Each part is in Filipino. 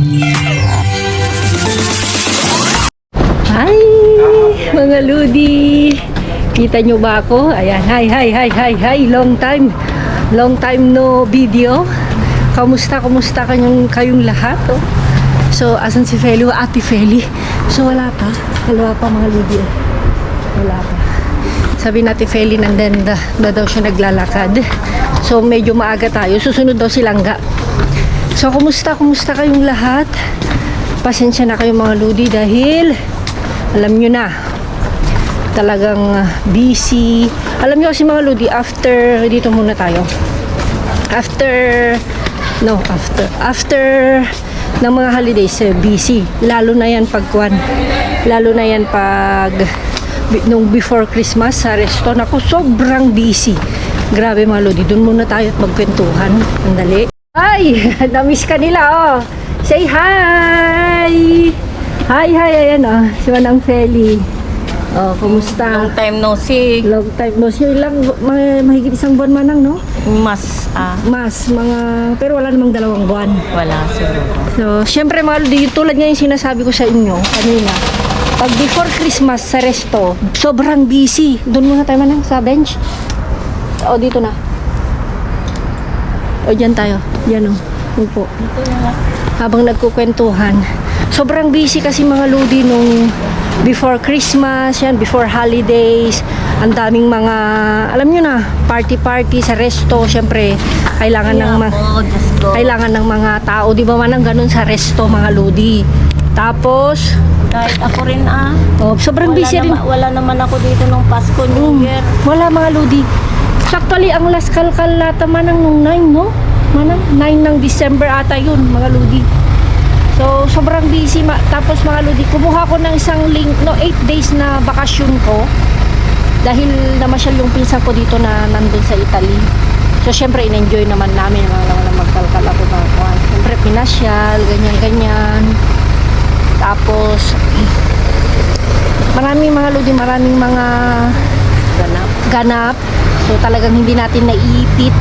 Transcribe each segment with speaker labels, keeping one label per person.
Speaker 1: Hi mga Ludi, kita nyo ba ako? Ayan, hi, long time no video. Kamusta kayong lahat? Oh? So asan si Feli? Ate Feli? So wala pa mga Ludi. Wala pa. Sabi natin Feli nandun na daw siya naglalakad. So medyo maaga tayo, susunod daw si Langga. So kumusta kayong lahat? Pasensya na kayo mga Ludi dahil alam nyo na talagang busy. Alam nyo kasi mga Ludi, after dito muna tayo, after ng mga holidays, busy, lalo na yan pag nung before Christmas sa resto, ako sobrang busy. Grabe mga Ludi, dun muna tayo at magkwentuhan. Andali. Ay, na-miss ka nila, oh. Say hi! Hi, ayan, oh. Si Manang Feli. Oh, kumusta?
Speaker 2: Long time no see.
Speaker 1: Long time no see. Ilang, mahigit isang buwan Manang, no?
Speaker 2: Mas,
Speaker 1: Pero wala namang 2 buwan.
Speaker 2: wala siguro.
Speaker 1: So, syempre mga Lodi, tulad nga yung sinasabi ko sa inyo kanina, pag before Christmas sa resto, sobrang busy. Doon muna tayo Manang, sa bench. O, dito na. O, dyan tayo. Yan o. Upo. Habang nagkukwentuhan. Sobrang busy kasi mga Lodi nung before Christmas, yan, before holidays. Ang daming mga, alam nyo na, party sa resto. Syempre, kailangan ng mga tao. Di ba Manang ganun sa resto mga Lodi? Tapos,
Speaker 2: Kahit ako rin
Speaker 1: sobrang busy rin.
Speaker 2: Wala naman ako dito nung Pasko, New Year.
Speaker 1: Wala mga Lodi. Actually, ang last kalkal lata Manang nung 9, no? Manang 9 ng December ata yun, mga Lodi. So, sobrang busy. Tapos mga Lodi, kumuha ko ng 8 days na bakasyon ko. Dahil namasyal yung pinsan ko dito na nandun sa Italy. So, syempre, in-enjoy naman namin. Mga naman magkalkal ako mga kuhan. Syempre, pinasyal, ganyan. Tapos, maraming mga Lodi, maraming mga ganap. So talagang hindi natin naiipit.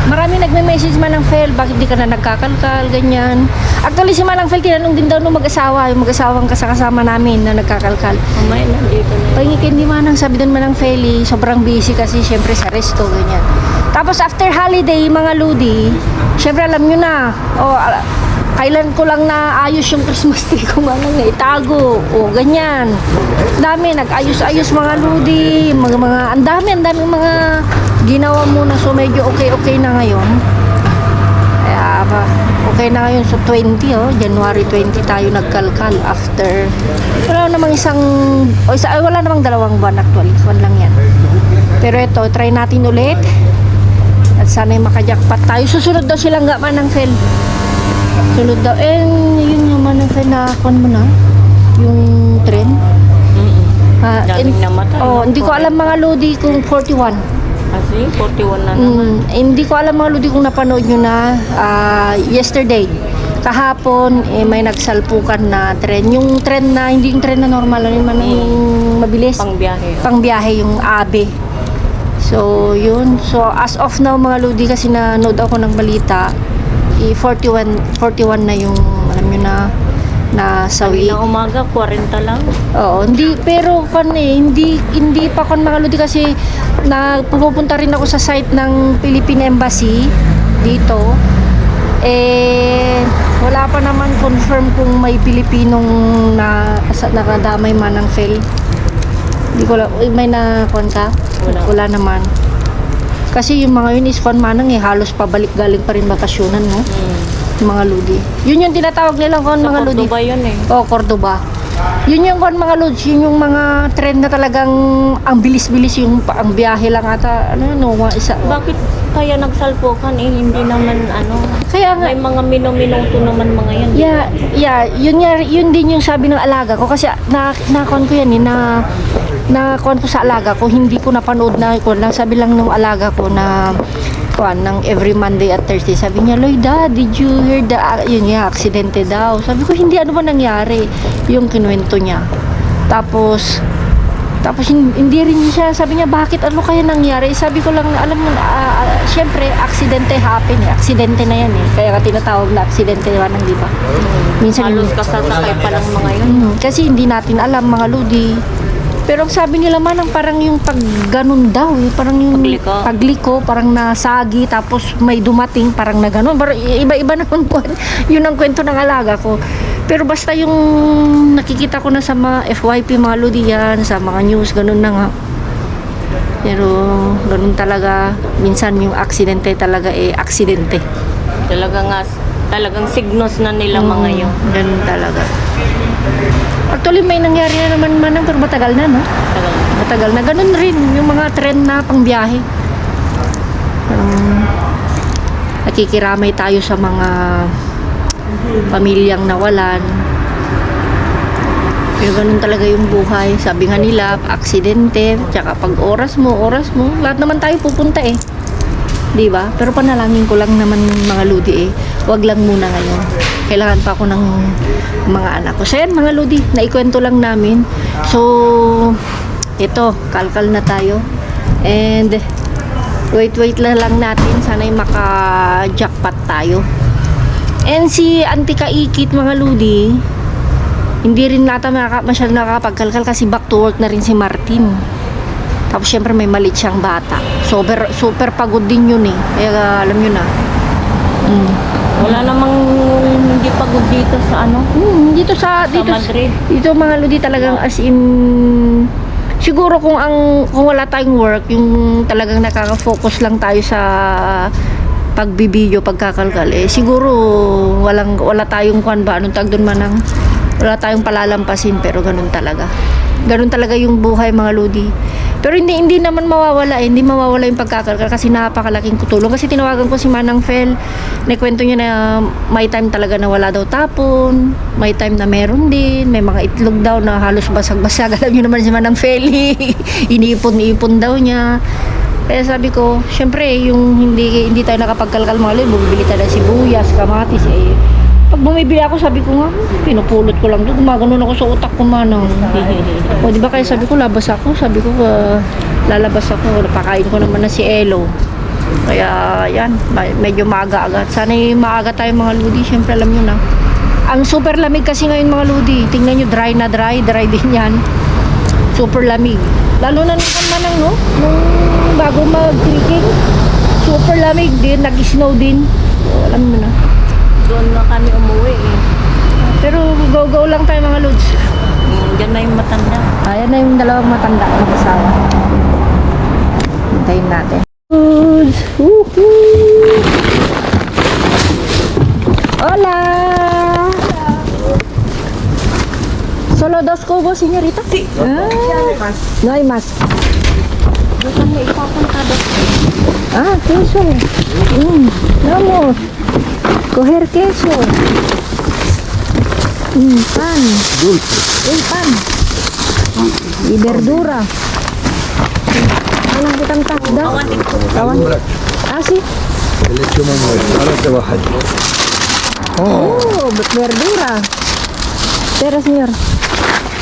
Speaker 1: Marami nagme-message Manang Fel, bakit di ka na nagkakalkal, ganyan. Actually si Manang Fel tinanong din daw nung mag-asawa, yung mag-asawang kasama namin na nagkakalkal.
Speaker 2: Umay na dito na.
Speaker 1: Pahingikin di Manang, sabi doon Manang Feli, sobrang busy kasi syempre sa resto, ganyan. Tapos after holiday, mga Ludi, syempre alam nyo na, kailan ko lang naayos yung Christmas tree ko Manang na itago, ganyan. Dami, nag-ayos-ayos mga Ludi, ang daming mga ginawa muna. So medyo okay na ngayon. Kaya okay na ngayon. So 20, January 20 tayo nagkalkal after. Wala namang wala namang 2 buwan actually. 1 lang yan. Pero ito, try natin ulit. At sana'y makajakpat tayo. Susunod daw silang Manang Fel. Sunod daw. Yun yung Manang Fel na kon mo na. Yung trend.
Speaker 2: Daming namatay.
Speaker 1: Hindi ko alam mga Lodi kung 41.
Speaker 2: Kasi 41 na naman.
Speaker 1: Hindi ko alam mga Lodi kung napanood nyo na yesterday. Kahapon, may nagsalpukan na trend. Yung trend na, hindi yung trend na normal. Ano yung mabilis? Pangbiyahe yung abe. So, yun. So, as of now mga Lodi, kasi nanood ako ng balita, 41 na yung, alam nyo na sawi.
Speaker 2: Na umaga, 40 lang.
Speaker 1: Oo, pero hindi pa mga Lodi kasi pupunta rin ako sa site ng Philippine Embassy dito. Wala pa naman confirm kung may Pilipinong nakadamay Manang Fel. Hindi ko lang, may na-con ka? Wala naman. Kasi yung mga yun is Manang halos pabalik galing pa rin bakasyonan, no? Mga Lodi. Yun yung tinatawag nilang mga Lodi.
Speaker 2: Cordoba yun
Speaker 1: Cordoba. Yun yung mga Lods, yun yung mga trend na talagang ang bilis-bilis yung ang biyahe lang ata. Isa.
Speaker 2: Bakit kaya nagsalpukan hindi naman
Speaker 1: Kaya nga,
Speaker 2: may mga minuto naman mga yan.
Speaker 1: yun din yung sabi ng alaga ko kasi na-con ko yan na-con ko sa alaga ko, hindi ko napanood na ko lang, sabi lang ng alaga ko na ng every Monday at Thursday. Sabi niya, Loida, did you hear yun nga, aksidente daw. Sabi ko, hindi, ano ba nangyari? Yung kinuwento niya. Tapos, Tapos hindi rin siya, sabi niya, bakit ano kaya nangyari? Sabi ko lang, alam mo, syempre, aksidente happen eh. Aksidente na yan eh. Kaya ka tinatawag na aksidente naman, di ba? Minsan,
Speaker 2: Halos kasasakay pa lang mga yun.
Speaker 1: kasi hindi natin alam, mga ludi. Pero ang sabi nila man, parang yung pag ganun daw, eh, parang yung pagliko, parang nasagi, tapos may dumating, parang na ganun. Parang iba-iba naman po. Yun ang kwento ng alaga ko. Pero basta yung nakikita ko na sa mga FYP, mga lodi yan, sa mga news, ganun na nga. Pero ganun talaga, minsan yung aksidente talaga aksidente.
Speaker 2: Talagang signos na nila mga yun.
Speaker 1: Ganun talaga. Actually, may nangyari na naman pero matagal na, no? Matagal na. Ganun rin, yung mga trend na pangbiyahe. Nakikiramay tayo sa mga pamilyang nawalan. Pero ganun talaga yung buhay. Sabi nga nila, aksidente, tsaka pag oras mo, lahat naman tayo pupunta eh. Di ba? Pero panalangin ko lang naman mga ludi eh. Wag lang muna ngayon. Kailangan pa ako ng mga anak ko. So yan mga ludi, naikwento lang namin. So, ito, kalkal na tayo. And, wait lang natin. Sana'y maka-jackpot tayo. And si Auntie Kaikit mga ludi, hindi rin nata masyadong nakakapagkalkal kasi back to work na rin si Martin. Tapos syempre may malit siyang bata. Super pagod din yun eh. Kaya alam yun na.
Speaker 2: Wala namang hindi pagod dito sa ano?
Speaker 1: Dito sa
Speaker 2: Madrid.
Speaker 1: Dito mga ludi talagang as in, siguro kung wala tayong work, yung talagang nakaka-focus lang tayo sa pagbibideo, pagkakalkal siguro wala tayong anong tag doon manang, wala tayong palalampasin, pero ganun talaga yung buhay mga lodi. Pero hindi naman mawawala hindi mawawala yung pagkakalkal kasi napakalaking tulong. Kasi tinawagan ko si Manang Fel, naikwento niya na may time talaga na wala daw tapon, may time na meron din, may mga itlog daw na halos basag-basag. Alam niyo naman si Manang Feli, iniipon daw niya. Kaya sabi ko, syempre, yung hindi tayo nakapagkalkal mga lodi, bumibili tayo ng sibuyas, kamatis, pag bumibili ako, sabi ko nga, pinupulot ko lang doon, gumaganon ako sa utak ko manang. O diba kaya sabi ko, lalabas ako, napakain ko naman na si Elo. Kaya yan, medyo maaga-aga. Sana'y maaga tayo mga lodi, syempre alam nyo na. Ang super lamig kasi ngayon mga lodi, tingnan nyo, dry din yan. Super lamig. Lalo na nung manang, no? Nung bago mag-trekking, super lamig din, nag-snow din. So, alam mo na.
Speaker 2: Doon na kami umuwi eh.
Speaker 1: Pero go lang tayo mga lods.
Speaker 2: Diyan na yung matanda.
Speaker 1: Ayan na yung dalawang matanda na kasama. Hintayin natin. Lods! Woohoo! Hola! Solo dos cubos, señorita? Sí. No hay más.
Speaker 2: Doon na ipapunta doon.
Speaker 1: Queso. Vamos. Coger queso. Pan.
Speaker 3: Dulce.
Speaker 1: Pan. Y verdura. Anong kitang takda? Kawan. Sí.
Speaker 3: El hecho muy bueno. Ahora te baja.
Speaker 1: Verdura. Pero, señor.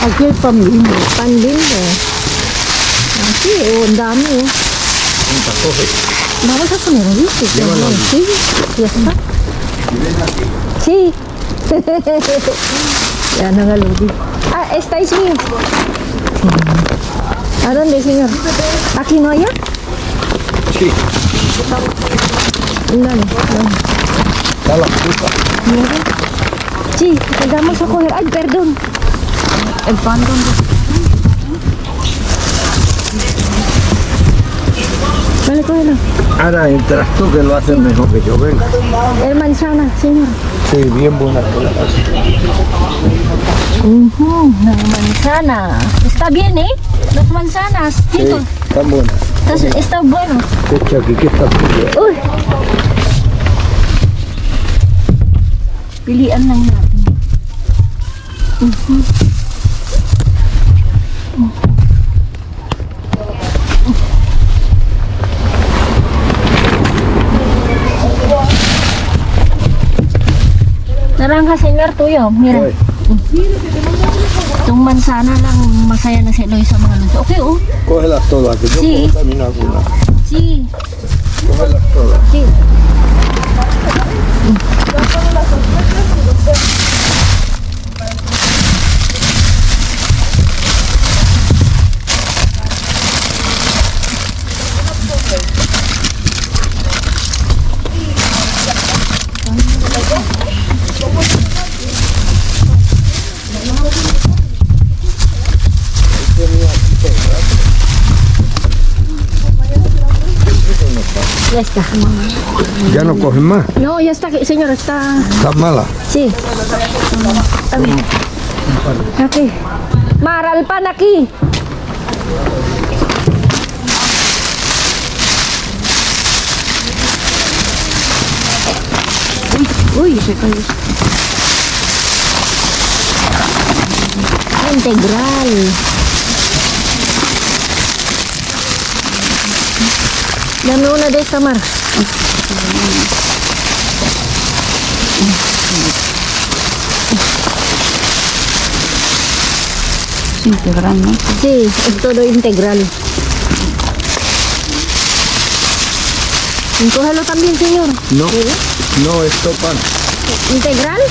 Speaker 3: Aquí hay pan bimbo.
Speaker 1: Pan bimbo. Sí, ang dami Vamos a poner un disco. Sí, ya está. Sí. Yan ang aludi. Esta es mío. ¿A dónde, señor? ¿Aquí no hay?
Speaker 3: Sí.
Speaker 1: Dale.
Speaker 3: Está la fruta.
Speaker 1: Mira. Sí, vamos a coger. Ay, perdón. El pan donde. Vale, cógelo.
Speaker 3: Ahora entras tú que lo haces mejor que yo. Venga.
Speaker 1: El manzana, señor.
Speaker 3: Sí, bien buena.
Speaker 1: La manzana. Está bien, ¿eh? Las manzanas,
Speaker 3: Sí,
Speaker 1: chicos.
Speaker 3: están buenas.
Speaker 1: Está bueno.
Speaker 3: Echa aquí, ¿qué está haciendo?
Speaker 1: Uy. Pilian lang natin. Naranja, señor, tuyo. Mira.
Speaker 3: Uy.
Speaker 1: Itong mansana lang, masaya na si Eloy sa mga luto. Okay, oh.
Speaker 3: Cógelas todas, que yo
Speaker 1: Sí.
Speaker 3: puedo caminar una.
Speaker 1: Si.
Speaker 3: Cógelas todas.
Speaker 1: Si. Ya está.
Speaker 3: Ya no cogen más.
Speaker 1: No, ya está, señor, está.
Speaker 3: Estás mala.
Speaker 1: Sí. Aquí. Maralpan aquí. Uy, se cayó. Integral. Dame una de esta, Mar.
Speaker 2: Integral, ¿no?
Speaker 1: Sí, es todo integral. Cógelo también, señor.
Speaker 3: No, no, esto pan.
Speaker 1: ¿Integral?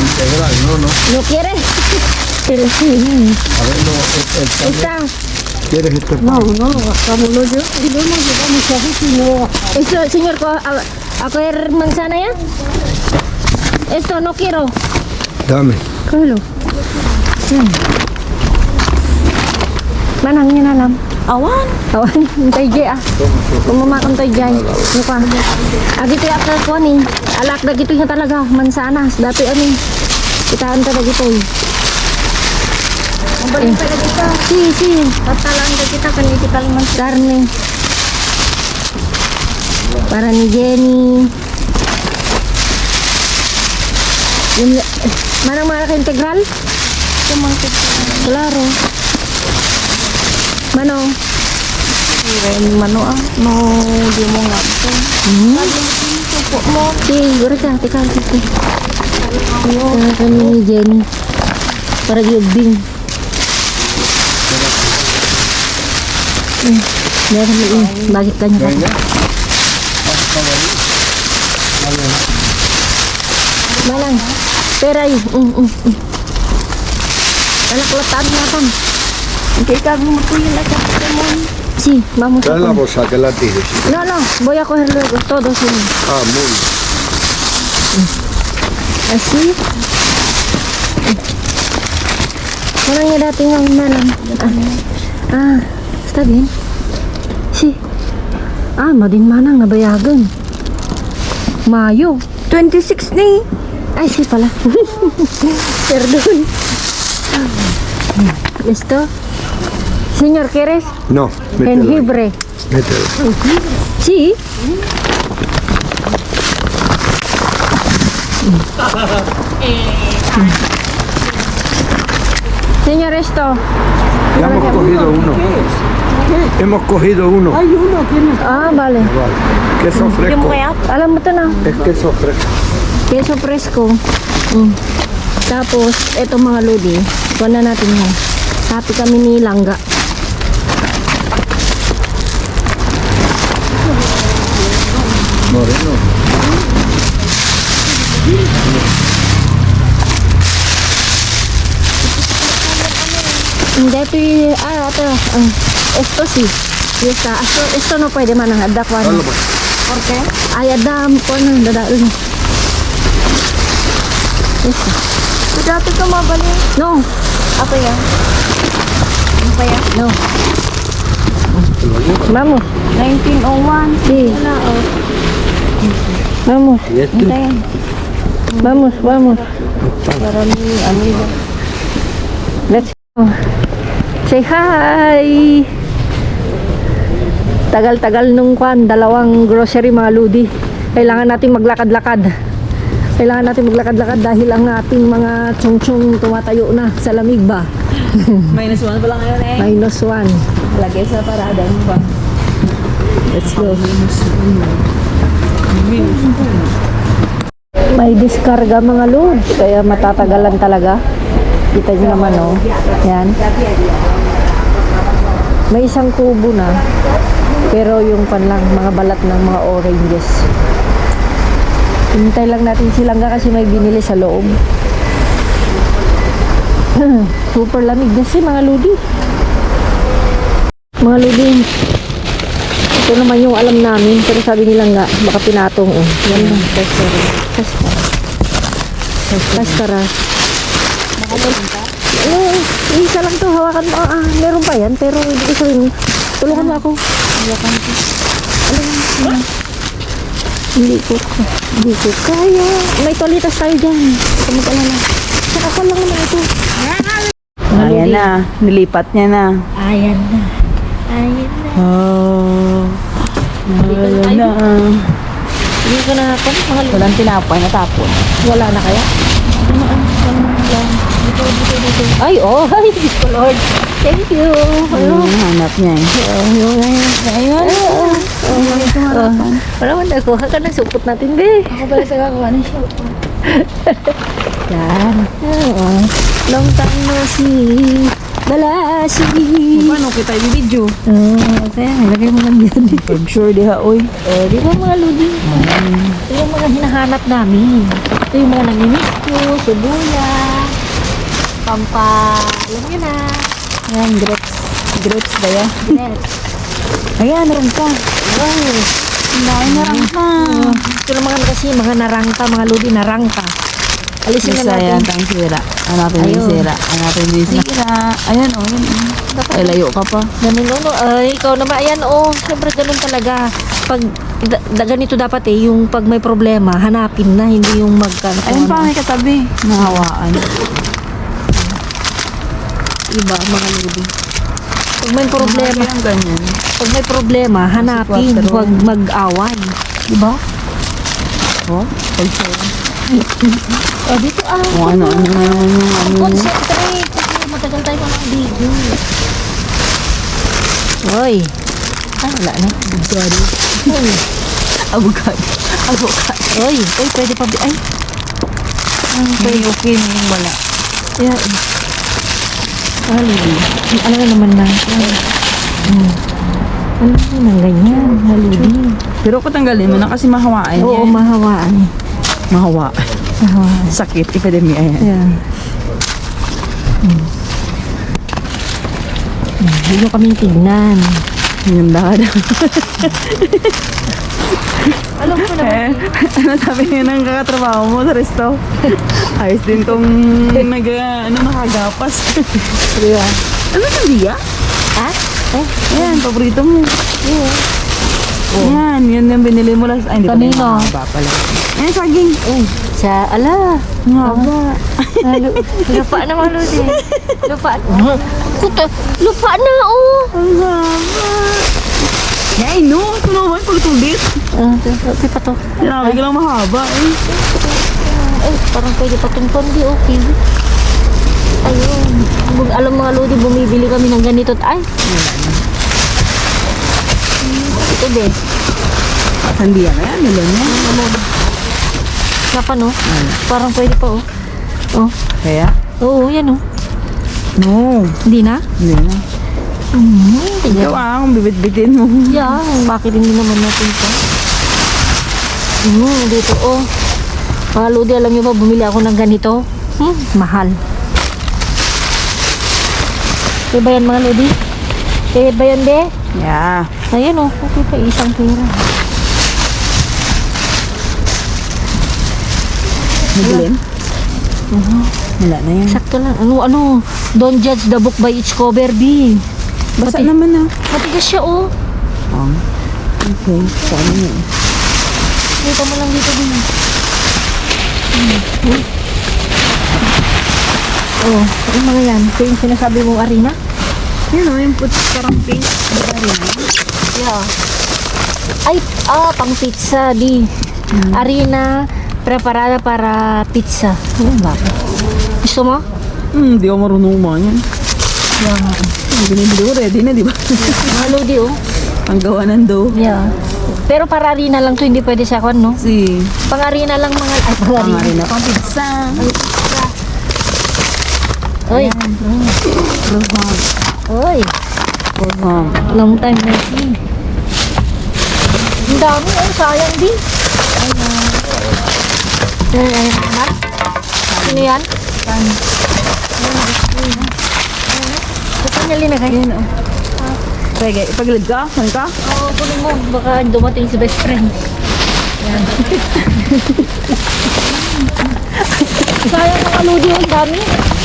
Speaker 3: Integral, no.
Speaker 1: ¿No quiere? Pero sí.
Speaker 3: A ver, no, el pan.
Speaker 1: Está.
Speaker 3: ¿Quieres este pan?
Speaker 1: No, hagámoslo yo. Y no nos llevamos a veces y no. Esto, señor, ¿a coger manzana ya? Esto no quiero.
Speaker 3: Dame.
Speaker 1: Cógelo. Sí. Manang niya na lang.
Speaker 2: Awan.
Speaker 1: Awan, hintay di ah. Kung mamakon tayo dyan. Ano pa? Agito yung akal ko ni. Alak na gito niya talaga. Mansanas. Dati ano. Kitaan ka na gito eh.
Speaker 2: Ang balik pala dito.
Speaker 1: Si.
Speaker 2: Tatalaan ka kita kaniti kalman.
Speaker 1: Karne. Para ni Jenny. Yung, manang malaki integral?
Speaker 2: Tumangkit.
Speaker 1: Klaro. Manong?
Speaker 2: Mano ah. No, di mo nga ito. Supo mo.
Speaker 1: Si, gura ka. Teka. Kami ni Jenny. Para giubing. Meron mo bakit kanya ka?
Speaker 3: Venga.
Speaker 1: Malang. Pera yun. Talaklatan natin.
Speaker 2: Hindi ka mo po yung nakakita mo.
Speaker 1: Sí, vamos a
Speaker 3: Trae la
Speaker 1: comer.
Speaker 3: bolsa que la tires.
Speaker 1: No, voy a coger luego todo, sí.
Speaker 3: Ah, muy bien.
Speaker 1: Así. Walang niya dating ang malang. Está bien. Sí. Madin manang nabayagan. Mayo.
Speaker 2: 26 ni.
Speaker 1: Ay, sí pala. Perdón. ¿Listo? Señor, ¿quieres?
Speaker 3: No, métela.
Speaker 1: Jengibre.
Speaker 3: Métela.
Speaker 1: Sí. Señor, esto.
Speaker 3: Ya hemos cogido uno. Hemos cogido uno.
Speaker 1: Vale.
Speaker 3: Queso
Speaker 2: Hindi mo
Speaker 3: fresco.
Speaker 2: kaya?
Speaker 1: Alam mo to na.
Speaker 3: Es queso fresco.
Speaker 1: Queso fresco. Tapos, eto mga lodi. Kuha na natin yan. Happy kami ni Langga.
Speaker 3: Moreno.
Speaker 1: Hindi, ito yung, ito. Esto sí. Esto no pwede man ang ada ko.
Speaker 3: Hazlo pues.
Speaker 2: ¿Por qué?
Speaker 1: Ay, adam ko na. Dadalo na. Esto.
Speaker 2: Dati ka mabalik.
Speaker 1: No.
Speaker 2: Apa yan? Ano pa yan?
Speaker 1: No. Vamos.
Speaker 2: 1901.
Speaker 1: Sí.
Speaker 2: Wala oh.
Speaker 1: Vamos.
Speaker 3: Y este.
Speaker 2: Ito yan.
Speaker 1: Vamos.
Speaker 2: Marami ano yun.
Speaker 1: Let's go. Say hi! Tagal-tagal nung kwan, dalawang grocery mga ludi. Kailangan natin maglakad-lakad. Dahil ang ating mga tsong-tsong tumatayo na sa lamig ba?
Speaker 2: -1 pa lang ngayon eh.
Speaker 1: -1.
Speaker 2: Lagay sa parada mo ba?
Speaker 1: Let's go. May diskarga mga loads, kaya matatagalan talaga. Kita nyo naman, oh. Yan. May isang kubo na. Pero yung panlang, mga balat ng mga oranges. Hintay lang natin silang kasi may binili sa loob. Super lamig kasi mga lodi. Mga lodi. Ito naman yung alam namin. Pero sabi nila nga, baka pinatong, oh. Yan lang. Kaskara. Ano, isa lang to, hawakan mo. Meron pa yan, pero hindi ko sabihin. Tulungan mo ako. Hawakan ko. Hindi ko kaya. May tolitas tayo dyan. Kamag-alala. Saka lang naman ito.
Speaker 2: Ayan na. Nilipat niya na.
Speaker 1: Ayan na. Ayan na.
Speaker 2: Oh. Ayan na.
Speaker 1: Hindi ko na ako.
Speaker 2: Walang tinapay na tapon.
Speaker 1: Wala na kaya? Dito. Ay, oh. Ay, Diyos ko, Lord. Thank you.
Speaker 2: Hanap niya eh.
Speaker 1: Ayun. Wala man ako. Haka na supot natin, be.
Speaker 2: Ako pala sa kakawa ni siya.
Speaker 1: Yan. Long time no see. Balasi.
Speaker 2: Paano kita yung video?
Speaker 1: Okay. Lagay mo lang yan.
Speaker 2: Pag sure diha, oy.
Speaker 1: Di ba mga ludi? Ito yung mga hinahanap namin. Ito yung mga nanginisyo, sibuyas, alam nyo na.
Speaker 2: Ayan, grapes. Grapes ba yan?
Speaker 1: Yes.
Speaker 2: Ayan, narangka.
Speaker 1: Wow.
Speaker 2: Dahil narangka.
Speaker 1: Ito naman kasi mga narangka, mga ludi narangka. Alisin na
Speaker 2: Ayan,
Speaker 1: natin.
Speaker 2: tayong sira. Hanapin yung
Speaker 1: Ayun.
Speaker 2: sira. Hanapin yung sira. Ayan, oh. Ay, layo ka pa.
Speaker 1: Ganun, no? Ay, ikaw naman. Ayan, oh. Siyempre, ganun talaga. Pag, ganito dapat eh, yung pag may problema, hanapin na, hindi yung magkanto.
Speaker 2: Ayun pa, may katabi. Nahawaan.
Speaker 1: Iba, mga ludi. Pag may problema,
Speaker 2: Ang ganyan.
Speaker 1: pag may problema, hanapin,
Speaker 2: Quattro.
Speaker 1: huwag mag-away. Diba?
Speaker 2: Oh, pag sure.
Speaker 1: Oh, dito
Speaker 2: Kung ano naman yung ano.
Speaker 1: Concentrate. Kasi matagal tayo pa ng video. Oy. Wala na.
Speaker 2: Sorry.
Speaker 1: Oy.
Speaker 2: Avocado. Avocado.
Speaker 1: Oy. Oy, pwede pa. Ay.
Speaker 2: May okay na yung wala.
Speaker 1: Yeah. Halili. Ano na naman na. Ano na ganyan. Halili.
Speaker 2: Pero kung tanggalin mo na kasi mahawaan
Speaker 1: Oo,
Speaker 2: yan.
Speaker 1: mahawaan.
Speaker 2: Mahawaan.
Speaker 1: Mahawaan.
Speaker 2: Sakit. Epidemia yan.
Speaker 1: Ayan. Hindi nyo kaming tignan.
Speaker 2: Yung lahat.
Speaker 1: Alam ko naman.
Speaker 2: Ano sabi niyo ng kakatrabaho mo sa resto? Ayos din tong nakagapas.
Speaker 1: Diba?
Speaker 2: Ano sa diya?
Speaker 1: Ha?
Speaker 2: Ayan, paborito mo. Ayan, yun yung binili mo last. Ay, hindi ko
Speaker 1: Kanino?
Speaker 2: na mahaba pala. Ayan, saging.
Speaker 1: Sa, ala.
Speaker 2: Mahaba.
Speaker 1: Lupa na malo din. Lupa. Lupa na, oh.
Speaker 2: Ang haba. Ay, no. Ito naman, pagtulit.
Speaker 1: Okay pa to.
Speaker 2: Sinabi ko lang mahaba eh.
Speaker 1: Ay, parang pwede pa itong kondi, okay. Ayun. Alam mga lodi, bumibili kami ng ganito. Ay. Ito, be.
Speaker 2: Hindi yan. Ayan, nilon niya.
Speaker 1: Sapa, no? Parang pwede pa, oh. Oh.
Speaker 2: Kaya?
Speaker 1: Oo, yan, oh.
Speaker 2: No.
Speaker 1: Hindi na?
Speaker 2: Hindi na.
Speaker 1: Tignan.
Speaker 2: Ikaw kung bibit-bitin mo.
Speaker 1: Yeah, bakit hindi naman natin ito? Dito, oh. Mga lodi, alam niyo ba, bumili ako ng ganito? Mahal. Kaya ba yan, mga lodi? Kaya ba yan, be?
Speaker 2: Yeah.
Speaker 1: Ayan, oh. Okay pa, isang pera.
Speaker 2: Nagulin? Wala na yan.
Speaker 1: Sakto lang. Ano? Don't judge the book by its cover, B.
Speaker 2: Basa naman na.
Speaker 1: Matigas siya, oh.
Speaker 2: Okay. Saan yun?
Speaker 1: Dito mo lang dito, din. Oh, yung mga yan. Ito yung sinasabi mong arena?
Speaker 2: Yun o, yung parang paste.
Speaker 1: Yeah. Ay, pang pizza, di. Arena preparada para pizza. Bakit? Gusto mo?
Speaker 2: Hindi ako marunong umanyan.
Speaker 1: Yeah.
Speaker 2: Binibili ko ready na, di ba?
Speaker 1: Mga lodi, oh.
Speaker 2: Ang gawa ng dough.
Speaker 1: Yeah. Pero para harina lang to, hindi pwede sa kwan, no?
Speaker 2: Si.
Speaker 1: Pang harina lang mga... Ay, pang harina.
Speaker 2: Pangarin na pang pizza.
Speaker 1: Uy.
Speaker 2: Croissant.
Speaker 1: Uy.
Speaker 2: Croissant.
Speaker 1: Long time na see. Ang dami, ay sayang din. Ay, naman. Sino yan? Saan niya linagay?
Speaker 2: Ayun, oh. Sige, ipagilid ka? Saan ka?
Speaker 1: Oo, kunin mo. Baka dumating si best friend. Yan. Sayang mga ludi, ang dami.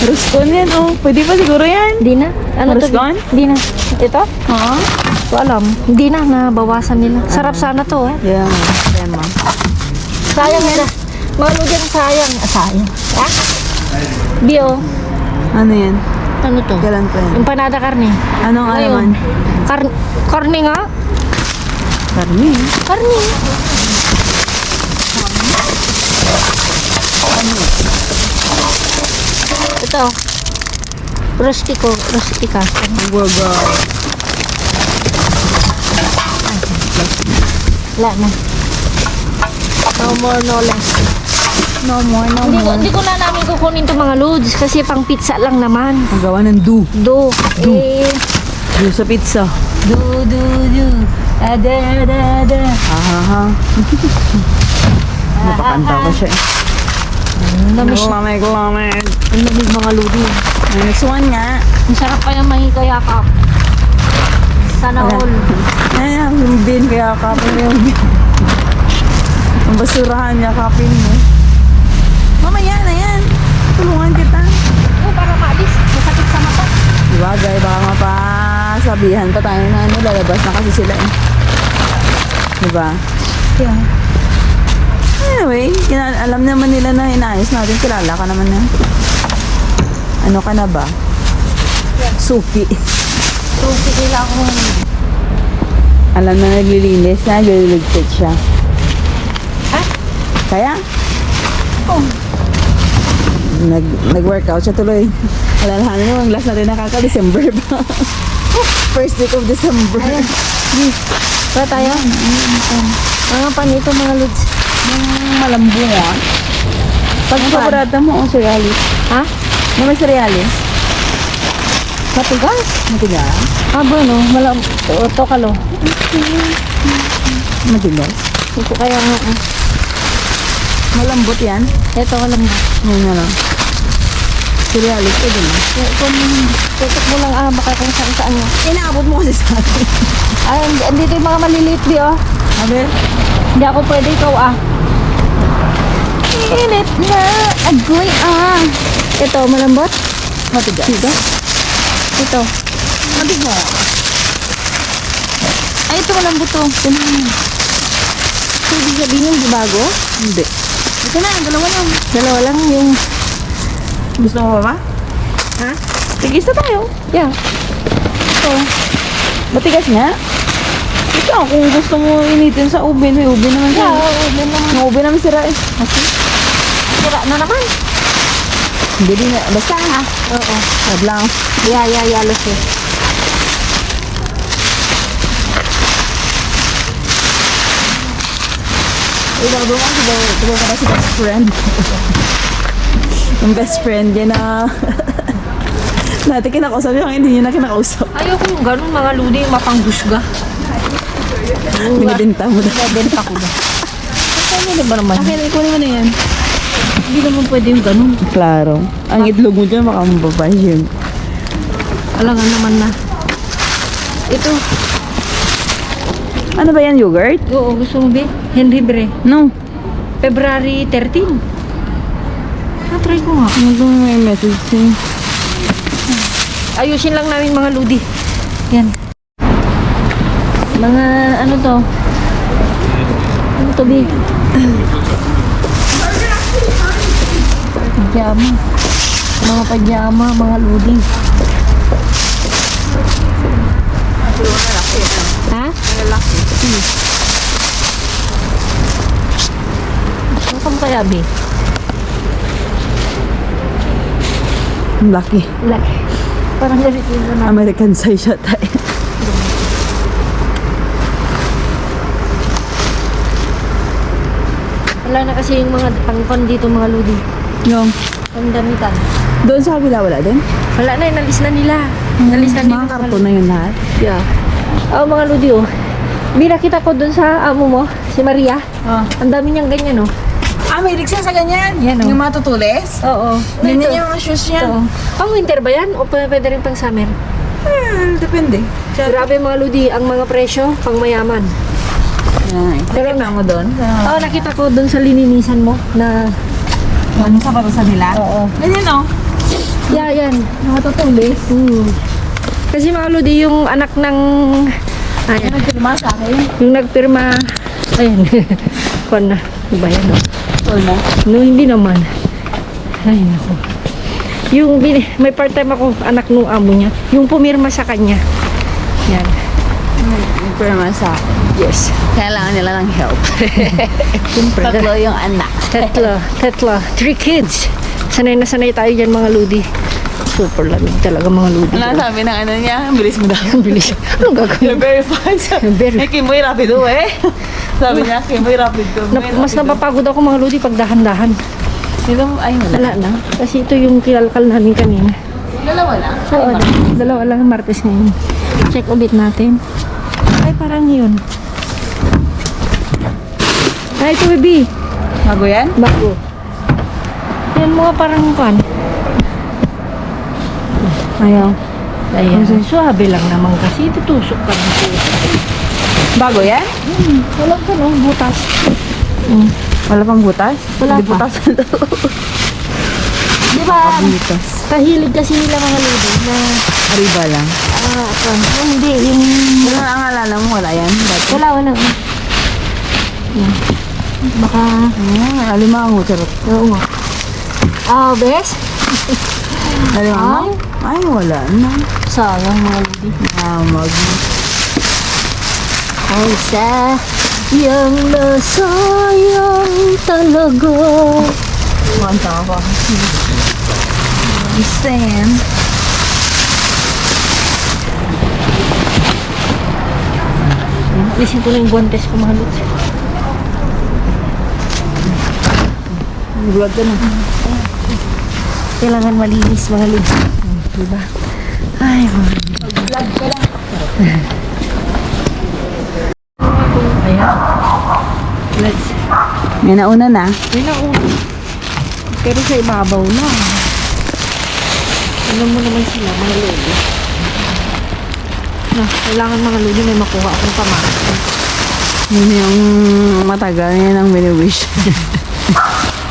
Speaker 2: Ruscon yan, oh. Pwede pa siguro yan.
Speaker 1: Hindi na. Ano to?
Speaker 2: Ruscon?
Speaker 1: Hindi na. Ito?
Speaker 2: Ha?
Speaker 1: Ko alam. Hindi na, nabawasan nila. Sarap sana to, eh.
Speaker 2: Yeah, tema.
Speaker 1: Sayang nila. Mga ludi ang sayang. Ah, sayang. Ah? Bio.
Speaker 2: Ano yan?
Speaker 1: Ano to?
Speaker 2: Kailan pa yan?
Speaker 1: Empanada karne.
Speaker 2: Anong alaman?
Speaker 1: Karne nga?
Speaker 2: Karni.
Speaker 1: Karne. Ito. Rustica.
Speaker 2: Waga.
Speaker 1: Wala na. No more, no less.
Speaker 2: No more, no more.
Speaker 1: Hindi ko na namin kukunin to mga loads kasi pang pizza lang naman.
Speaker 2: Magawa ng do.
Speaker 1: Do. Eh,
Speaker 2: Do sa pizza.
Speaker 1: do. Ada.
Speaker 2: Ahaha. Napakanta ko siya eh.
Speaker 1: Namiss
Speaker 2: Lamig.
Speaker 1: ang lamig mga lodi.
Speaker 2: Next one nga.
Speaker 1: Ang sarap kaya mahikayakap. Sana
Speaker 2: Wala.
Speaker 1: all.
Speaker 2: Ayan, yung bin, kaya kapin mo yung bin. Ang basurahan niya, kapin mo. Mamaya na yan. Tulungan kita.
Speaker 1: Oh, para maalis. Masakit sa mata.
Speaker 2: Bagay, baka mapasabihan pa tayo na ano, lalabas na kasi sila eh. Diba?
Speaker 1: Yeah.
Speaker 2: Anyway, alam naman nila na inaayos natin. Kilala ka naman na. Ano ka na ba? Suki.
Speaker 1: So, sige lang ako.
Speaker 2: Alam na naglilinis na, nagliligpit siya.
Speaker 1: Ha?
Speaker 2: Kaya?
Speaker 1: Oh.
Speaker 2: Nag-workout siya tuloy. Alalahanin mo, ang last natin nakaka-December ba? First week of December.
Speaker 1: Ba tayo? Mga panito mga lods.
Speaker 2: Yung malambungan. Pag paborata mo, cerealis.
Speaker 1: Ha?
Speaker 2: Ano may cerealis?
Speaker 1: Matigas?
Speaker 2: Matigas?
Speaker 1: Ah, bueno. Ito kalo.
Speaker 2: Matigas?
Speaker 1: Ito kaya nga.
Speaker 2: Malambot yan?
Speaker 1: Ito alam mo.
Speaker 2: Ngayon na lang. Cerealis, pwede na.
Speaker 1: Tutok mo lang baka kung saan nyo.
Speaker 2: Inaabot mo kasi sa akin.
Speaker 1: Ay, andito yung mga maliliit di oh.
Speaker 2: Sabi?
Speaker 1: Hindi ako pwede ikaw Init na. Agoy Ito, malambot?
Speaker 2: Matigas.
Speaker 1: Ito.
Speaker 2: Matigas.
Speaker 1: Ay, ito malambot to. So, ibig sabihin yung di bago?
Speaker 2: Hindi.
Speaker 1: Ito na, dalawa lang yung...
Speaker 2: Gusto mo ba ba?
Speaker 1: Ha?
Speaker 2: Tigis na tayo.
Speaker 1: Yeah. Ito.
Speaker 2: Matigas nga. Ikaw, kung gusto mo initin sa ubin, may ubin naman siya.
Speaker 1: Yeah, ulan naman.
Speaker 2: Ang ubin naman sira eh. Okay.
Speaker 1: Sira na naman.
Speaker 2: Hindi din na. Basta ha.
Speaker 1: Oo.
Speaker 2: Wag lang.
Speaker 1: Yalo siya.
Speaker 2: Ibago mo kasi diba ka si best friend. Yung best friend niya na natin kinakausap yung hindi niya na kinakausap.
Speaker 1: Ayoko yung ganun mga ludi, mapanghusga.
Speaker 2: Binibenta mo na.
Speaker 1: Benta ko ba? Ano ba naman?
Speaker 2: Akin, ikunin mo na yan.
Speaker 1: Hindi naman pwede yung ganun.
Speaker 2: Klaro. Ang itlog mo dyan, baka mababay yun.
Speaker 1: Alangan naman na. Ito.
Speaker 2: Ano ba yan, yogurt?
Speaker 1: Oo, gusto mo ba? Henry Bre.
Speaker 2: No.
Speaker 1: February 13. Try ko nga.
Speaker 2: Ano ba may message niya?
Speaker 1: Ayusin lang namin mga ludi. Yan. Mga ano to? Ano to, Bi? Pajama. Mga pajama, mga ludi. Ha? Ano kang kaya, Bi?
Speaker 2: Lucky.
Speaker 1: Laki. Parang ganito yung na.
Speaker 2: American size siya tayo.
Speaker 1: Wala na kasi yung mga pangkon dito mga ludi.
Speaker 2: Yung,
Speaker 1: Pangdamitan.
Speaker 2: doon sa kabila wala din?
Speaker 1: Wala na, inalis na nila. Inalis na nila.
Speaker 2: Mga karton na yun lahat.
Speaker 1: Yeah. Mga ludi oh. Binakita ko dun sa amo mo, si Maria.
Speaker 2: Oh.
Speaker 1: Ang dami niyang ganyan oh.
Speaker 2: May siya sa ganyan?
Speaker 1: Yan, oh.
Speaker 2: Yung mga tutulis?
Speaker 1: Oo.
Speaker 2: Ganyan yung mga shoes niya?
Speaker 1: Ito. Pang winter ba yan? O pwede rin pang summer?
Speaker 2: Depende.
Speaker 1: Grabe mga ludi, ang mga presyo, pang mayaman.
Speaker 2: Nakita mo doon?
Speaker 1: Oo, nakita ko dun sa lininisan mo na...
Speaker 2: Ano sa parusa nila?
Speaker 1: Oo.
Speaker 2: Ganyan oh.
Speaker 1: Yeah, yan.
Speaker 2: Mga tutulis.
Speaker 1: Kasi mga ludi, yung anak ng... Ayan.
Speaker 2: Nagpirma sa akin.
Speaker 1: Yung nagpirma... Ayan. Kuwan na. Diba yan oh.
Speaker 2: Wala.
Speaker 1: No, hindi naman. Ay, naku. Yung may part-time ako, anak nung amo niya. Yung pumirma sa kanya. Yan.
Speaker 2: Nagpirma sa akin.
Speaker 1: Yes.
Speaker 2: Kailangan nila ng help.
Speaker 1: Siyempre.
Speaker 2: Tatlo yung anak.
Speaker 1: Tetla. 3 kids. Sanay na sanay tayo dyan mga ludi. Super lamig talaga mga ludi.
Speaker 2: Ano sabi ng ano niya? Ang bilis mo daw.
Speaker 1: Ang bilis. Anong gagawin?
Speaker 2: You're very fast.
Speaker 1: Very-
Speaker 2: Eh, Kimoy rapido eh. Sabi niya, Kimoy rapido.
Speaker 1: Mas napapagod ako mga ludi pag dahan-dahan.
Speaker 2: Ito, ay wala.
Speaker 1: Wala na. Kasi ito yung kilalkal namin kanina.
Speaker 2: Dalawa lang.
Speaker 1: Oo, dalawa lang Martes ngayon. Check ulit natin. Ay, parang yun. Ay, ito, baby.
Speaker 2: Bago yan?
Speaker 1: Bago. Yan mga parang kan.
Speaker 2: Ayaw.
Speaker 1: Ayan. Suwabe lang naman kasi. Tutusok ka ng puso.
Speaker 2: Bago yan?
Speaker 1: Walang ka no, butas.
Speaker 2: Wala pang butas?
Speaker 1: Wala
Speaker 2: Hindi
Speaker 1: pa.
Speaker 2: butas na to.
Speaker 1: Di ba?
Speaker 2: Butas.
Speaker 1: Kahilig kasi nila mga lady na
Speaker 2: Arriba lang.
Speaker 1: hindi, yung
Speaker 2: Wala ang alala mo, wala yan. Dati.
Speaker 1: wala. Yan. Baka,
Speaker 2: Alimango, charot.
Speaker 1: oo nga. Bes?
Speaker 2: Alimango? Ay, wala na.
Speaker 1: Sayang mga lady.
Speaker 2: Mag.
Speaker 1: Ay, sayang na sayang talaga.
Speaker 2: Manta ka pa. Stand.
Speaker 1: Alisin ko na yung guantes ko mga lady.
Speaker 2: Vlog ka na.
Speaker 1: Kailangan malinis mga lady. Diba? Ay, mga
Speaker 2: Vlog ka lang.
Speaker 1: ayan. Let's.
Speaker 2: May nauna na.
Speaker 1: May nauna. Pero sa ibabaw na. Ano mo naman sila, mga lodi. Na, kailangan mga lodi may makuha akong pamakas.
Speaker 2: Yun yung matagal yan ang mini-wish.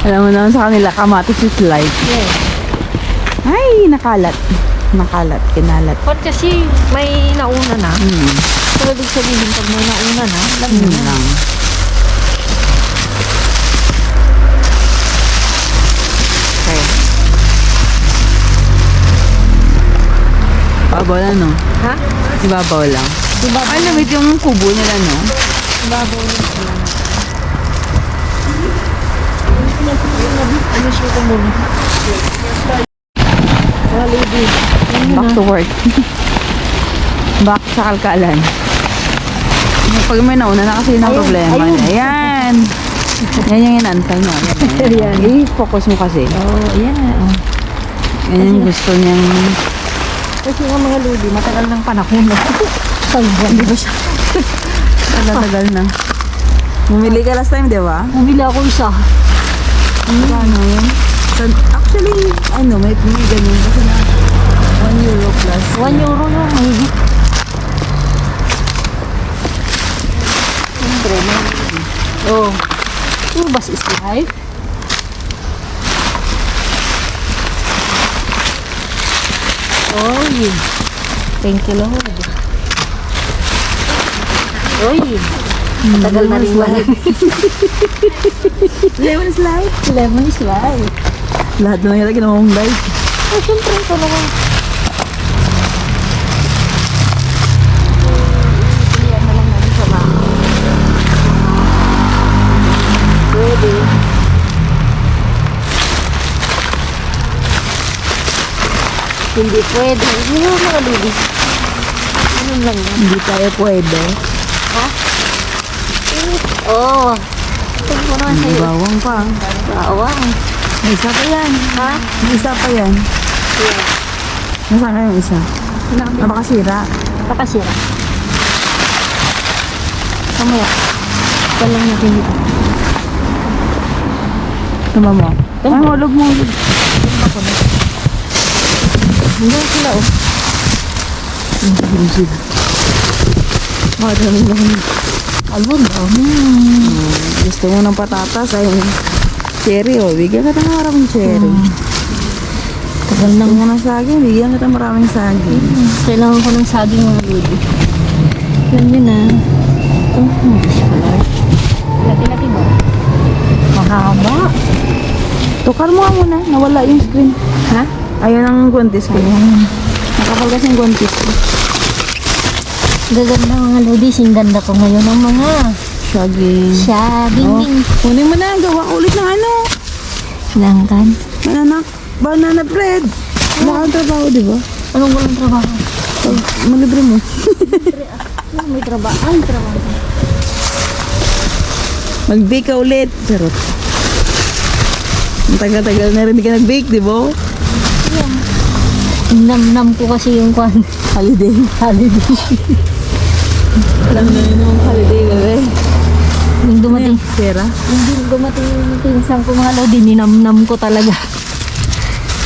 Speaker 2: Alam mo naman sa kanila, kamatis is life.
Speaker 1: Yes.
Speaker 2: Ay, nakalat. Nakalat, kinalat.
Speaker 1: But kasi may nauna na. So, ibig sabihin, pag may nauna na, alam mo
Speaker 2: Yun
Speaker 1: na.
Speaker 2: lang. Okay. Ibabaw lang, no?
Speaker 1: Ha?
Speaker 2: Ibabaw lang.
Speaker 1: Diba?
Speaker 2: Ay, lamit yung kubo nila, no?
Speaker 1: Babaw na sila. Ano siya ko muna? Mga lodi.
Speaker 2: Back to work. Back sa kalkalan. Pag may nauna na kasi yun ang
Speaker 1: Ayun,
Speaker 2: problema.
Speaker 1: ayun.
Speaker 2: Ayan. Yan yung inantay mo.
Speaker 1: Ayan.
Speaker 2: I-focus mo kasi.
Speaker 1: Ayan.
Speaker 2: Yan yung gusto niyang...
Speaker 1: Kasi nga mga lodi, matagal ng panahon. Sagwan.
Speaker 2: Di ba siya? Tagal na. Bumili ka last time, di ba?
Speaker 1: Bumili ako isa.
Speaker 2: Ano yun? Actually, may ganyan. Kasi na 1 euro plus.
Speaker 1: 1 euro yung mahigit. Siyempre, mahigit. Oh. Bus is life. Oh, yun. Thank you, Lord. Oy. Tagal na rin lahat.
Speaker 2: Lemon slide.
Speaker 1: Lemon is life.
Speaker 2: Lahat na lang ginawa mong live.
Speaker 1: Oh, siyempre, ito naman. Pilihan na lang namin sa mga. Pwede. Hindi pwede. Hindi naman mga ludi. Ano lang yan?
Speaker 2: Hindi tayo pwede.
Speaker 1: Oh. Tingnan ko naman
Speaker 2: May
Speaker 1: sa'yo.
Speaker 2: bawang pa.
Speaker 1: Bawang.
Speaker 2: May isa pa yan.
Speaker 1: Ha?
Speaker 2: May isa pa yan.
Speaker 1: Yeah.
Speaker 2: Nasaan ka yung isa? Ah, baka sira.
Speaker 1: Pakasira. Kamaya. Walang natin dito.
Speaker 2: Tama mo. Ay, hulog mo. Hulog.
Speaker 1: Hanggang sila oh.
Speaker 2: Madami na.
Speaker 1: Alon,
Speaker 2: Gusto mo ng patatas. Ay, cherry oh. Bigyan ka ng maraming cherry.
Speaker 1: Tagal
Speaker 2: Gusto
Speaker 1: nang
Speaker 2: mo ng saging. Bigyan ka ng maraming saging.
Speaker 1: kailangan ko ng saging mga lodi. Yan yun ah. Lati-lati ba? Mahaba.
Speaker 2: Tukar mo nga muna. Nawala yung screen.
Speaker 1: Ha?
Speaker 2: Ayun ang guantes ko. Nakapal kasi yung guantes ko.
Speaker 1: Gaganda mga lodi. Singganda ko ngayon ng mga
Speaker 2: Saging.
Speaker 1: saging.
Speaker 2: Kunin mo na. Gawa ka ulit ng ano.
Speaker 1: Langkan.
Speaker 2: Banana bread. Wala kang trabaho, di ba?
Speaker 1: Anong walang trabaho?
Speaker 2: Pag malibre mo.
Speaker 1: May trabaho. Ay, trabaho.
Speaker 2: Mag-bake ka ulit. Charot. Ang tagal-tagal na rin hindi ka nag-bake, di ba?
Speaker 1: Nam-nam ko kasi yung kwan.
Speaker 2: Holiday.
Speaker 1: Holiday.
Speaker 2: Alam na yun yung holiday, bebe.
Speaker 1: Yung dumating.
Speaker 2: Pera?
Speaker 1: Yung dumating yung pinsang ko mga lodi. Ninam-nam ko talaga.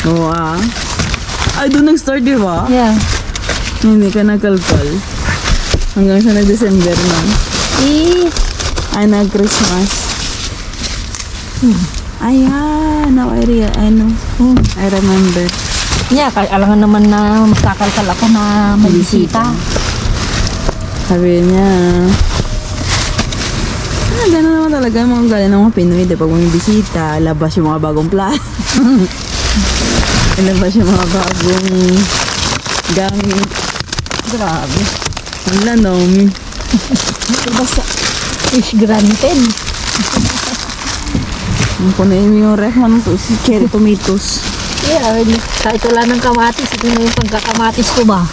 Speaker 2: Oo Ay, doon nag-start, di ba?
Speaker 1: Yeah.
Speaker 2: Hindi ka nagkalkal. Hanggang sa nag-December na. Ay, nag-Christmas. Ayan. Now I remember.
Speaker 1: Yeah, alangan naman na magkakalkal ako na may bisita.
Speaker 2: Sabi niya, gano'n naman talaga yung mga galing ng mga Pinoy. Di pag may bisita, labas yung mga bagong plan. Labas yung mga bagong gamit. Grabe. Wala, Naomi.
Speaker 1: Basta, is granted.
Speaker 2: Ang punin mo yung ref mo to, si cherry tomatoes.
Speaker 1: Yeah, kahit wala ng kamatis, ito na yung pagkakamatis ko ba?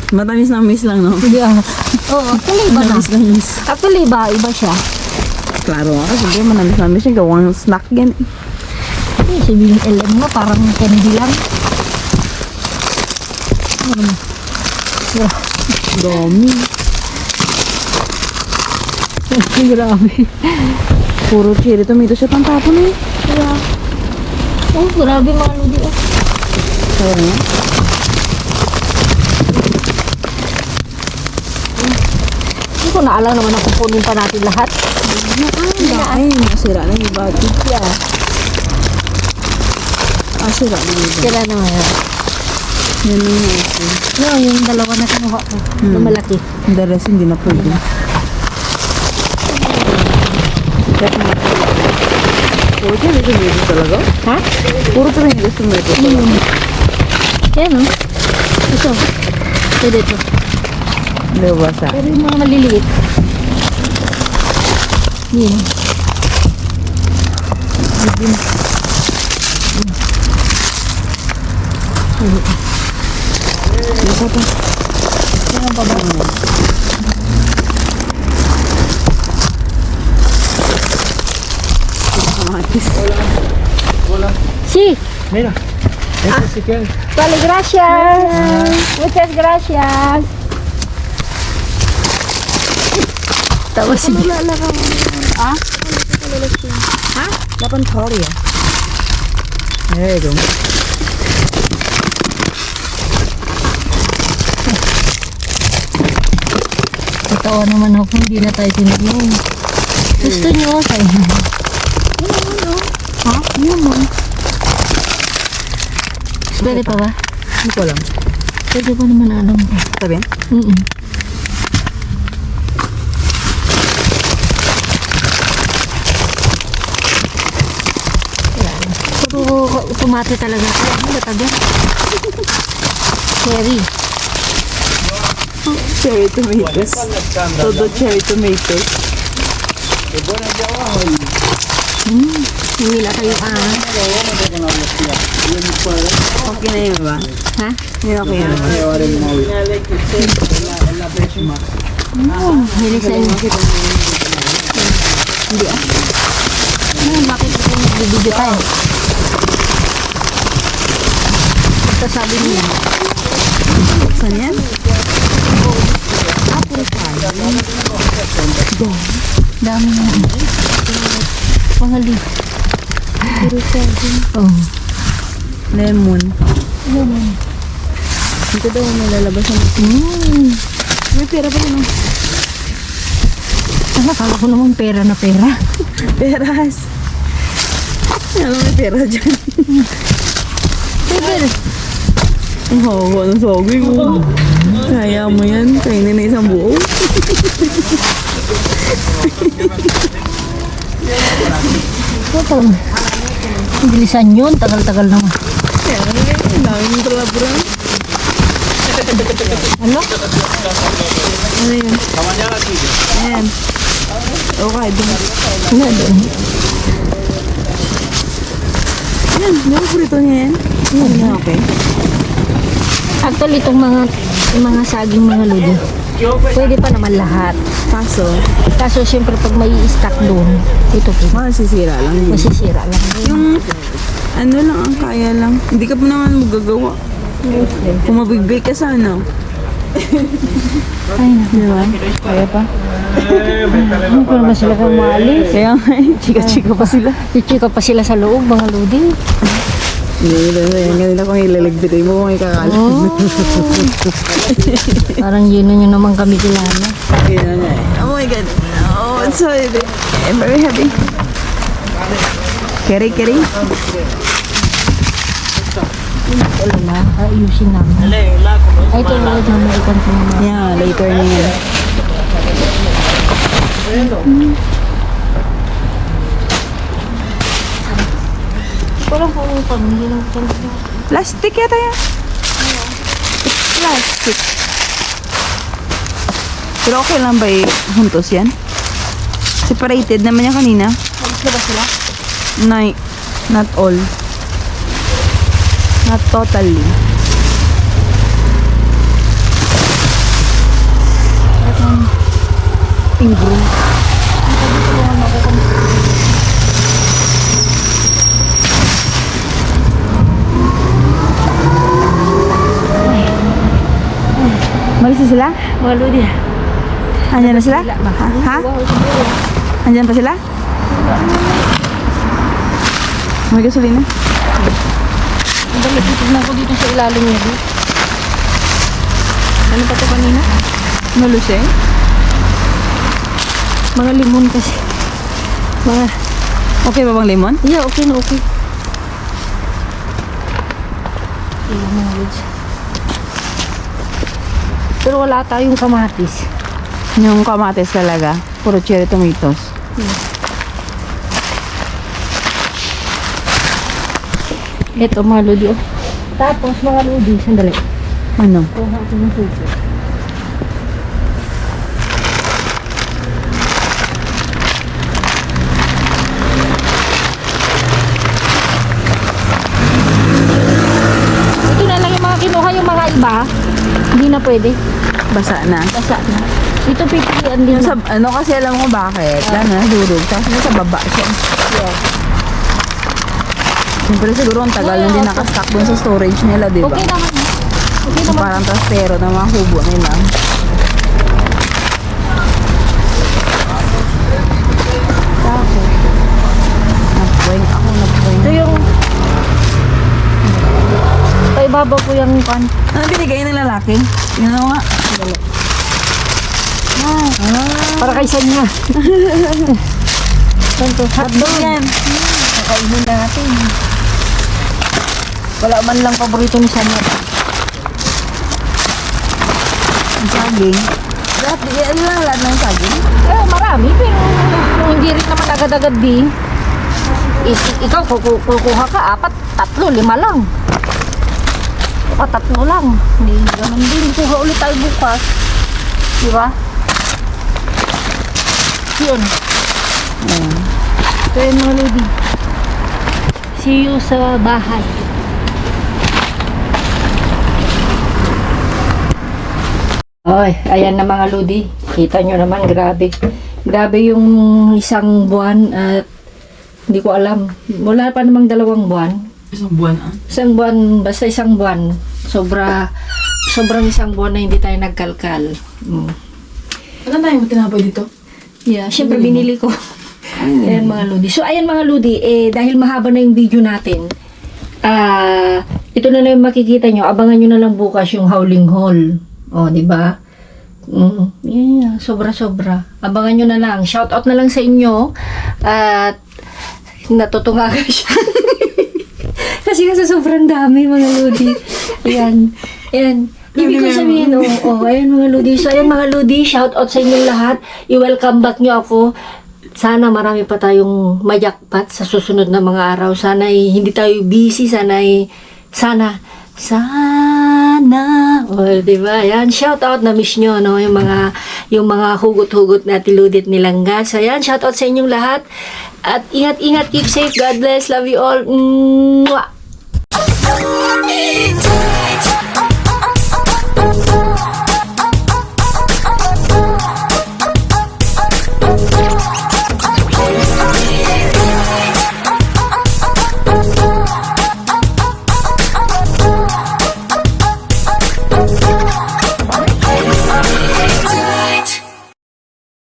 Speaker 2: Matamis na miss lang, no?
Speaker 1: Yeah. Oo, actually iba na.
Speaker 2: Matamis na miss.
Speaker 1: Actually iba siya.
Speaker 2: Klaro nga kasi manamis na miss siya. Gawang snack yan.
Speaker 1: Eh, si BLM nga, parang candy lang.
Speaker 2: Dami.
Speaker 1: Grabe.
Speaker 2: Puro cherry tomatoes siya pang tapon eh.
Speaker 1: Yeah. Oh, grabe mga lodi. Oh.
Speaker 2: Kaya nga.
Speaker 1: Hindi ko naalam naman na kukunin pa natin lahat.
Speaker 2: Ay, nasira na yung bati.
Speaker 1: Yeah.
Speaker 2: Sira na yung bati.
Speaker 1: Sila naman yan.
Speaker 2: Yan yung natin.
Speaker 1: No, yung dalawa na kinuha ko. Na malaki.
Speaker 2: The rest hindi na pwede. Puro cherry tomatoes talaga?
Speaker 1: Ha?
Speaker 2: Puro cherry tomatoes talaga.
Speaker 1: Yan o. Ito. Pwede ito.
Speaker 2: Lewasa.
Speaker 1: Pero yung mga maliliit. Yan.
Speaker 2: Isa pa.
Speaker 1: Yan pa ba?
Speaker 2: Kamatis.
Speaker 1: Si.
Speaker 3: Mira, ese sí que es.
Speaker 1: Vale, gracias. Muchas gracias. Tapos si
Speaker 2: Ah?
Speaker 1: Ha?
Speaker 2: Lapan Korea. There you go.
Speaker 1: Totoo naman ako, hindi na tayo tinignan. Gusto nyo, sayo. Ha? Yun mo. Pwede pa ba?
Speaker 2: Hindi ko alam.
Speaker 1: Pwede pa naman alam ko.
Speaker 2: Sabi?
Speaker 1: Puro tomate talaga. Kaya ano ba tabi? Cherry.
Speaker 2: Cherry tomatoes. Todo cherry tomatoes.
Speaker 1: Hindi na kayo
Speaker 2: Okay na yun ba?
Speaker 1: Ha?
Speaker 2: Hindi okay na ba?
Speaker 1: Hilig sa inyo. Hindi ah. Bakit ito nagbibideo tayo? Basta sabi niya.
Speaker 2: Saan yan?
Speaker 1: Dami na. Mga leaf. Oh.
Speaker 2: Lemon. Ito daw nilalabas ng May pera pa rin.
Speaker 1: Akala ko naman pera na pera.
Speaker 2: Peras. Ano may pera dyan?
Speaker 1: Pera.
Speaker 2: Ang hawa ng saging ko. Kaya mo yan. Kainin na isang buo.
Speaker 1: Ito. Ang bilisan yun. Tagal-tagal naman.
Speaker 2: Kaya ano yan? Ang dami ng trabra.
Speaker 1: Ano?
Speaker 2: Ano yun? Ayan. Okay, dun.
Speaker 1: Ano doon?
Speaker 2: Ayan, yung prito niya yan. Ayan, okay.
Speaker 1: Actually, itong mga saging mga ludo, pwede pa naman lahat. Kaso, siyempre, pag may i-stock doon, ito po,
Speaker 2: Masisira lang yun.
Speaker 1: masisira lang.
Speaker 2: Yung ano lang ang kaya lang. Hindi ka pa naman magagawa. Kung mabigbake ka sana.
Speaker 1: Ay,
Speaker 2: Di ba? Kaya pa.
Speaker 1: ano pa naman sila kang maalis?
Speaker 2: Kaya nga eh. Chika-chika pa sila.
Speaker 1: Chichika pa sila sa loob, mga ludi.
Speaker 2: Hindi ganila kung ilalagbitin mo kung ikakalat.
Speaker 1: Oh. Parang yun nyo naman kami kilala.
Speaker 2: Kaya nga eh. Oh my God. Oh, it's so heavy. I'm very happy. Carry.
Speaker 1: Wala na, ayusin namin. Ay, ito ulit na may ikon ko naman.
Speaker 2: Yeah, later na yan.
Speaker 1: Parang kung pamili ng kanila.
Speaker 2: Plastic yata yan. It's plastic. Pero okay lang ba huntos yan? Separated naman yan kanina.
Speaker 1: Alis na ba sila?
Speaker 2: Not all. Not totally. Ingro. Malis na sila?
Speaker 1: Mga ludi.
Speaker 2: Andyan na sila? Ha? Andyan pa sila? May gasolina?
Speaker 1: Ang dami, titignan ko dito sa ilalim niya. Di. Ano pa ito kanina?
Speaker 2: Maluseng?
Speaker 1: Mga limon kasi. Mga,
Speaker 2: Okay ba bang lemon?
Speaker 1: yeah, okay na okay. Ayan, mga lods. Pero wala tayong kamatis.
Speaker 2: Yung kamates talaga. Puro cherry tomatoes.
Speaker 1: Ito mga lodi. Oh. Tapos mga lodi, sandali.
Speaker 2: Ano?
Speaker 1: Kuha ako ng suso. Ito na lang yung mga kinuha, yung mga iba. Hindi na pwede.
Speaker 2: Basa na.
Speaker 1: Basa na. Ito pipilian din
Speaker 2: Yung
Speaker 1: na.
Speaker 2: sa, ano kasi alam mo bakit? Lalo na durog. Tapos nasa baba siya.
Speaker 1: Yeah.
Speaker 2: Siyempre siguro ang tagal hindi nakastock dun sa storage nila, di ba?
Speaker 1: Okay naman. Okay naman.
Speaker 2: Parang trastero ng mga kubo nila.
Speaker 1: Tapos,
Speaker 2: Nag-point ako, nag-point.
Speaker 1: ito yung paibabaw ko yung pan.
Speaker 2: Ano binigay ng lalaki? Yun ano nga.
Speaker 1: Para kay Sanya. Ganto.
Speaker 2: Hotdog yan.
Speaker 1: Kakainin natin. Wala man lang paborito ni Sanya.
Speaker 2: Ang saging. Ano lang lahat ng saging?
Speaker 1: Eh, marami. Pero kung hindi rin naman agad-agad di. Ikaw, kukuha ka, 4, 3, 5 lang. O 3 lang. Hindi ganun din. Kuha ulit tayo bukas. Di ba? Yun. So yun mga lady. See you sa bahay. Oy, ayan na mga lodi. Kita nyo naman, grabe. Grabe yung isang buwan at hindi ko alam. Wala pa namang 2 buwan.
Speaker 2: Isang buwan
Speaker 1: Isang buwan, basta isang buwan. Sobrang isang buwan na hindi tayo nagkalkal.
Speaker 2: Ano tayo mo tinapay dito?
Speaker 1: Yeah, syempre binili ko. Ayan mga Ludi. So ayan mga Ludi, dahil mahaba na yung video natin, ito na lang yung makikita nyo. Abangan nyo na lang bukas yung howling haul. O, di ba? Yeah, sobra-sobra. Abangan nyo na lang. Shoutout na lang sa inyo. At natutunga ka siya. Kasi sobrang dami mga Ludi. Ayan. Ayan. Ibig ko sabihin, ayan mga Ludi. So, ayan mga Ludi, shoutout sa inyong lahat. I-welcome back nyo ako. Sana marami pa tayong majakpat sa susunod na mga araw. Sana hindi tayo busy. Sana, diba? Ayan, shoutout na miss nyo, no? Yung mga hugot-hugot na tiludit nilangga. So, ayan, shoutout sa inyong lahat. At ingat-ingat, keep safe. God bless. Love you all. Mwah!